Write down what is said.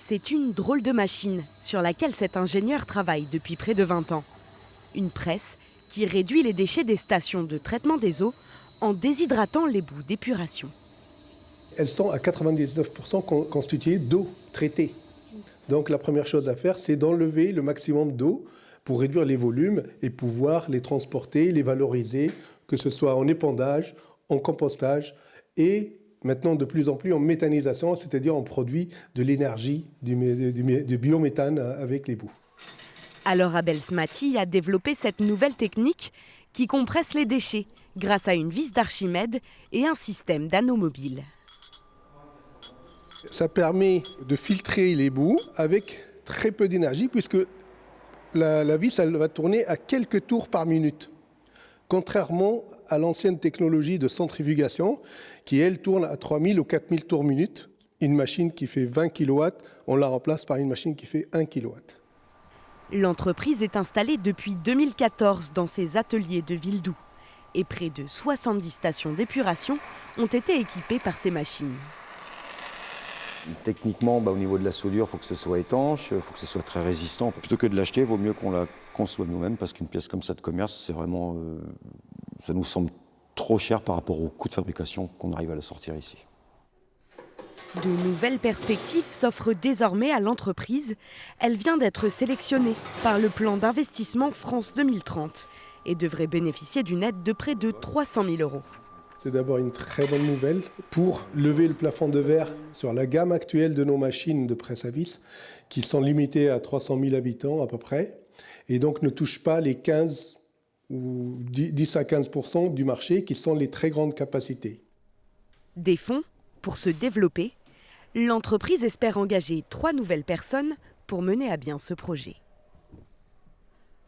C'est une drôle de machine sur laquelle cet ingénieur travaille depuis près de 20 ans. Une presse qui réduit les déchets des stations de traitement des eaux en déshydratant les boues d'épuration. Elles sont à 99% constituées d'eau traitée. Donc la première chose à faire, c'est d'enlever le maximum d'eau pour réduire les volumes et pouvoir les transporter, les valoriser, que ce soit en épandage, en compostage et maintenant de plus en plus en méthanisation, c'est-à-dire on produit de l'énergie, du biométhane avec les boues. Alors Abel Smati a développé cette nouvelle technique qui compresse les déchets grâce à une vis d'Archimède et un système d'anneaux mobiles. Ça permet de filtrer les boues avec très peu d'énergie puisque la vis elle va tourner à quelques tours par minute. Contrairement à l'ancienne technologie de centrifugation qui, elle, tourne à 3000 ou 4000 tours minute. Une machine qui fait 20 kW, on la remplace par une machine qui fait 1 kW. L'entreprise est installée depuis 2014 dans ses ateliers de Villedoux et près de 70 stations d'épuration ont été équipées par ces machines. Techniquement, au niveau de la soudure, il faut que ce soit étanche, il faut que ce soit très résistant. Plutôt que de l'acheter, il vaut mieux qu'on la conçoive nous-mêmes parce qu'une pièce comme ça de commerce, c'est vraiment, ça nous semble trop cher par rapport au coût de fabrication qu'on arrive à la sortir ici. De nouvelles perspectives s'offrent désormais à l'entreprise. Elle vient d'être sélectionnée par le plan d'investissement France 2030 et devrait bénéficier d'une aide de près de 300 000 €. C'est d'abord une très bonne nouvelle pour lever le plafond de verre sur la gamme actuelle de nos machines de presse à vis qui sont limitées à 300 000 habitants à peu près et donc ne touchent pas les 15 ou 10 à 15% du marché qui sont les très grandes capacités. Des fonds pour se développer, l'entreprise espère engager 3 nouvelles personnes pour mener à bien ce projet.